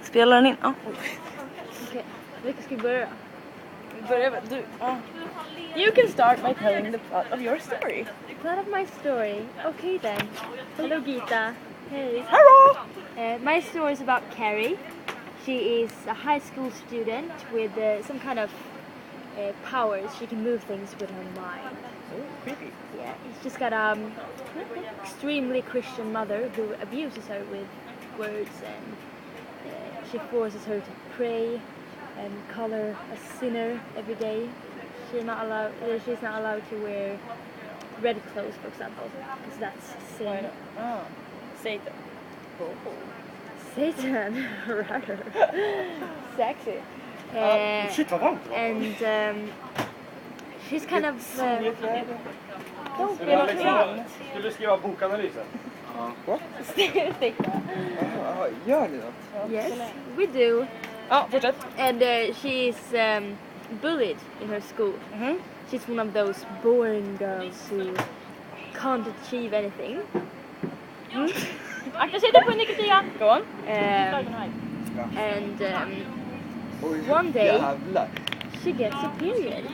Spelar den in? Ja. Okej, vilka ska vi börja? Börja väl du. Ja. You can start by telling the plot of your story. Plot of my story. Okay then. Hello Gita. Hey. Hello! My story is about Carrie. She is a high school student with some kind of powers. She can move things with her mind. Oh, creepy. Yeah, she's got extremely Christian mother who abuses her with words, and she forces her to pray and call her a sinner every day. She's not allowed to wear red clothes, for example, because that's sin. Oh, Satan. Oh. Satan, rather sexy. Shit vad varmt det var. And she's kind of. Don't be Alex, afraid. skulle du skriva bokanalysen? Gör ni något? Yes, we do. Ja, fortsätt. And she's bullied in her school. Mhm. She's one of those boring girls who can't achieve anything. Akta sig på Nicotia. Go on. And one day Jävlar. she gets a period.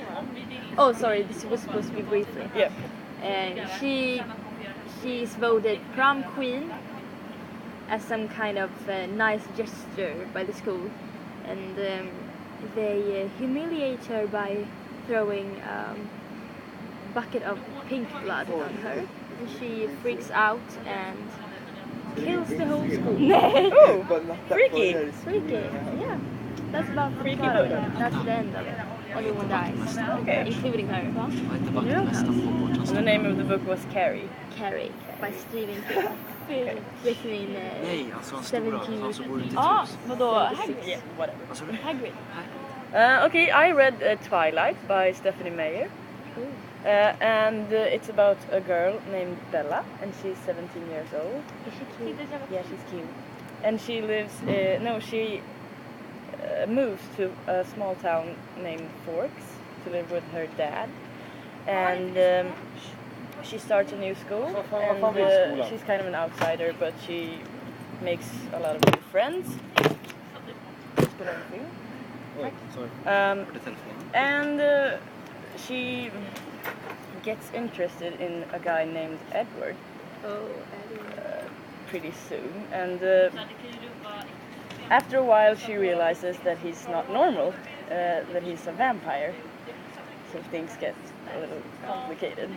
Oh, sorry, this was supposed to be briefly. Yep. She's voted prom queen as some kind of nice gesture by the school, and they humiliate her by throwing a bucket of pink blood on her, and she freaks out and kills the whole school. Oh, freaky. Freaky, yeah. That's about the Freaky plot of it. book. That's the end of it. Everyone dies, Okay. including her. In your house. And the name of the book was Carrie. Carrie by Stephen King. Written in Nej, alltså han stora, han som bor ute i ett Ah, hus. vadå? Hagrid? Yeah, whatever. Vad sa du? Hagrid. Okay, I read Twilight by Stephanie Meyer. And it's about a girl named Bella, and she's 17 years old. Is she cute? Yeah, she's cute. And she lives, she moves to a small town named Forks to live with her dad. And she starts a new school, and she's kind of an outsider, but she makes a lot of new friends. Oj, sorry. Hörde telefonen. And she gets interested in a guy named Edward pretty soon, and after a while she realizes that he's not normal, that he's a vampire, so things get a little complicated.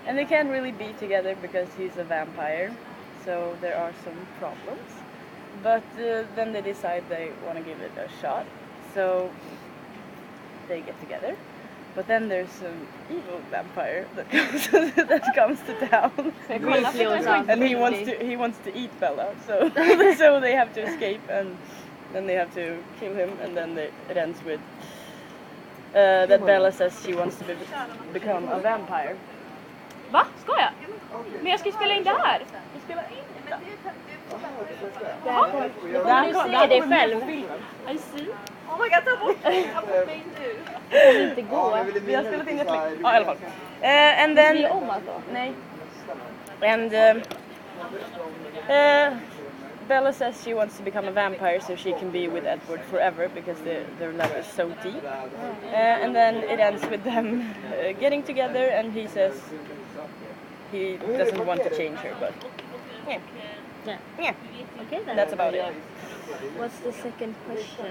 And they can't really be together because he's a vampire, so there are some problems. But then they decide they want to give it a shot, so they get together. But then there's some evil vampire that comes to town, and he wants to eat Bella. So so they have to escape, and then they have to kill him, and then it ends with that Bella says she wants to become a vampire. Va? Ska jag? Men jag ska spela in det här. Vi spelar in det. Du ser dig själv. I see. Oh my god, ta bort det! Jag får mig nu. Det kan inte gå. Vi har spelat in jättelänge. Ja, i alla fall. And then... Vi om alltså? Nej. And Bella says she wants to become a vampire so she can be with Edward forever because their love is so deep. And then it ends with them getting together, and he says he doesn't want to change her, but yeah. Okay then. That's about it. What's the second question?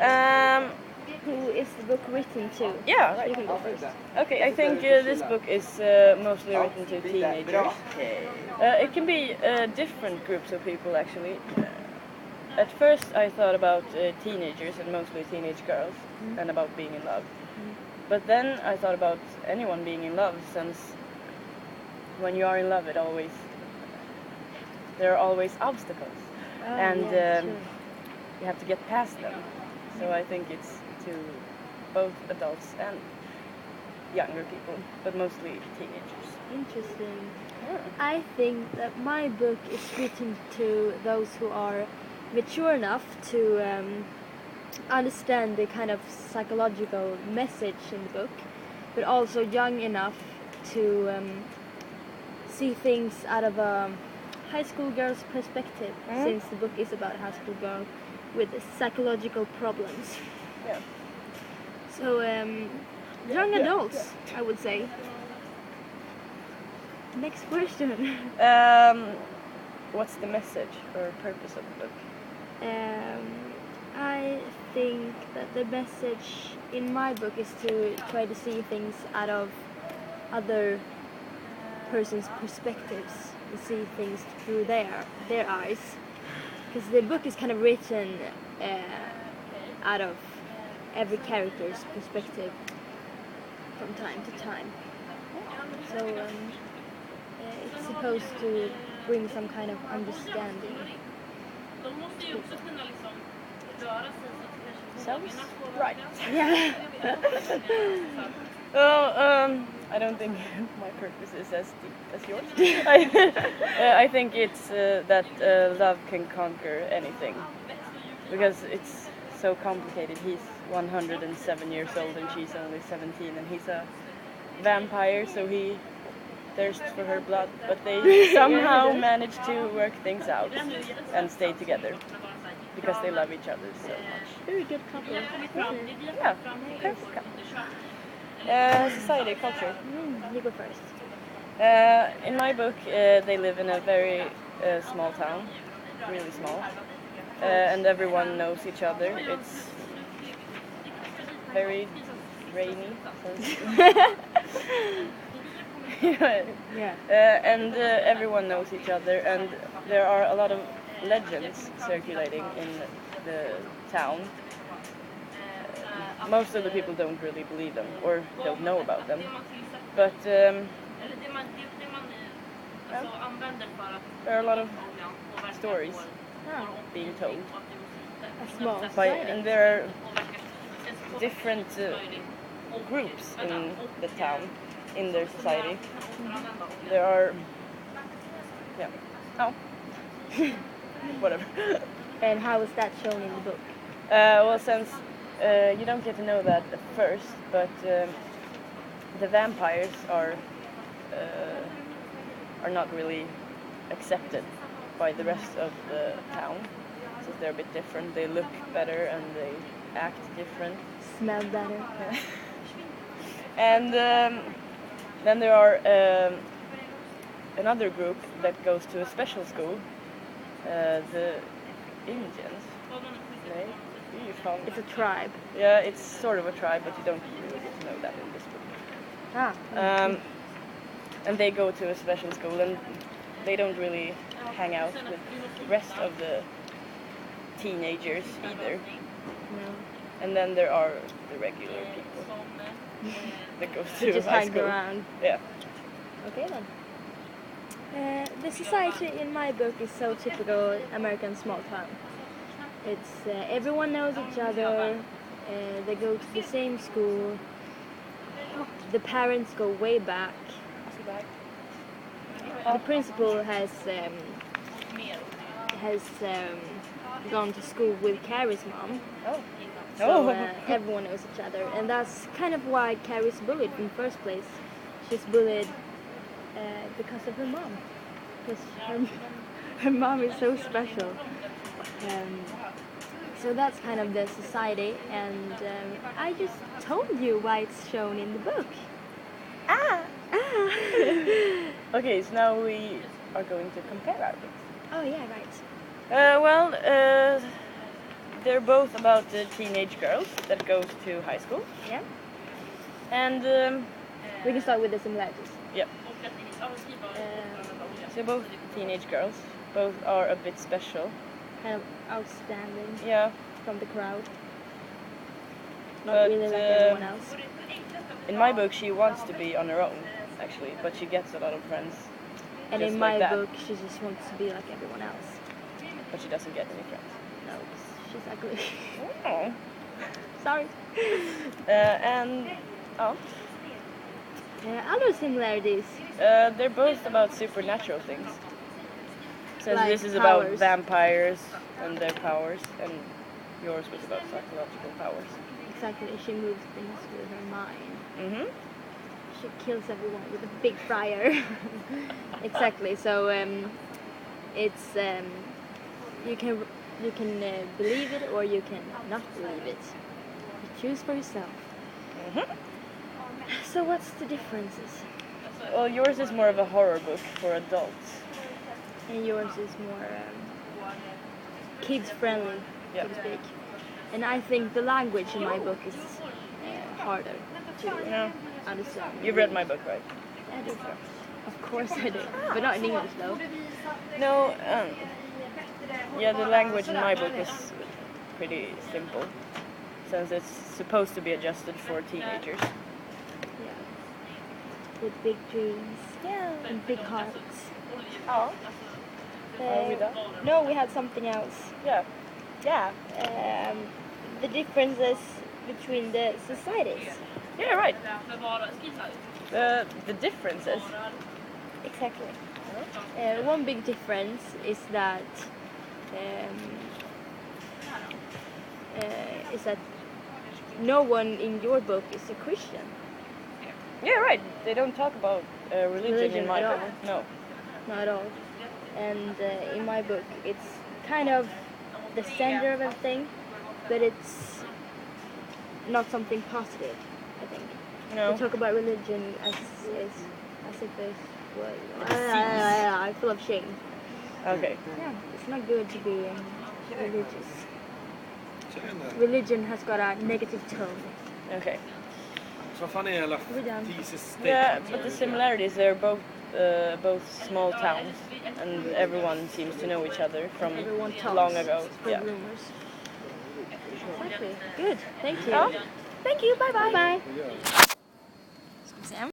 Who is the book written to? Yeah, right. You can go first. Okay, I think this book is mostly written to teenagers. It can be different groups of people actually. At first I thought about teenagers, and mostly teenage girls, and about being in love. But then I thought about anyone being in love, since when you are in love there are always obstacles, and you have to get past them. So I think it's to both adults and younger people, but mostly teenagers. Interesting. I think that my book is written to those who are mature enough to understand the kind of psychological message in the book, but also young enough to see things out of a high school girl's perspective, since the book is about a high school girl with psychological problems. Yeah. So, young adults, I would say. Next question. What's the message or purpose of the book? I think that the message in my book is to try to see things out of other person's perspectives, and see things through their eyes. Because the book is kind of written out of every character's perspective from time to time. So it's supposed to bring some kind of understanding. Sounds right. Yeah. Well, I don't think my purpose is as deep as yours. I think it's that love can conquer anything, because it's so complicated. He's 107 years old and she's only 17, and he's a vampire, so he thirsts for her blood, but they somehow manage to work things out and stay together because they love each other so much. Very good couple. Yeah, perfect couple. Society, culture. You go first. In my book, they live in a very small town, really small, and everyone knows each other. It's very rainy. Yeah. And everyone knows each other, and there are a lot of legends circulating in the town. Most of the people don't really believe them or don't know about them, but there are a lot of stories being told. A small And there are different groups in the town, in their society. There are, whatever. And how is that shown in the book? Well, since you don't get to know that at first, but the vampires are not really accepted by the rest of the town, since they're a bit different. They look better and they act different. Smell better. And then there are another group that goes to a special school, the Indians. It's a tribe. Yeah, it's sort of a tribe, but you don't really get to know that in this book. And they go to a special school, and they don't really hang out with the rest of the teenagers either. No. And then there are the regular people that go to Just high hang school. around. Yeah. Okay then. The society in my book is so typical American small town. It's everyone knows each other. They go to the same school. The parents go way back. The principal has gone to school with Carrie's mom. So everyone knows each other, and that's kind of why Carrie's bullied in the first place. She's bullied because of her mom, because her mom is so special. So that's kind of the society, and I just told you why it's shown in the book. Okay, so now we are going to compare our books. Oh yeah, right. They're both about teenage girls that goes to high school. Yeah. And We can start with the similarities. yeah, so both teenage girls, both are a bit special. Kind of outstanding Yeah, from the crowd. Not but really like everyone else. in my book she wants to be on her own, actually, but she gets a lot of friends. And just in like my that. book, she just wants to be like everyone else. But she doesn't get any friends. No, she's ugly. Oh. Sorry. Other similarities. They're both about supernatural things. Since Like this is about powers. vampires and their powers, and yours was about psychological powers. Exactly, she moves things with her mind. Mm-hmm. she kills everyone with a big fryer. Exactly. So it's you can believe it or you can not believe it. You choose for yourself. So what's the differences? Well, yours is more of a horror book for adults. And yours is more kids friendly, Yeah. so to speak. And I think the language in my book is harder to No. understand. You've read my book, right? I do. Of course I do, but not in English though. No, yeah, the language in my book is pretty simple, since it's supposed to be adjusted for teenagers. Yeah. With big dreams. Yeah. And big hearts. Oh. Are we done? No, we had something else. Yeah. Yeah. The differences between the societies. Yeah, right. The differences. Exactly. One big difference is that no one in your book is a Christian. Yeah, right. They don't talk about religion in my at book. all. No. Not at all. And in my book, it's kind of the center of everything, but it's not something positive, I think. No. We talk about religion as if it's I'm full of shame. Okay. Yeah, it's not good to be religious. Religion has got a negative tone. Okay. Så vad fan är hela We're done. thesis Yeah, but the similarities, they're both small towns, and everyone seems to know each other from Everyone talks. long ago. Spread Yeah. rumors. Exactly. Good. Thank you. Ja. Thank you. Bye bye. Bye bye. Ska vi se.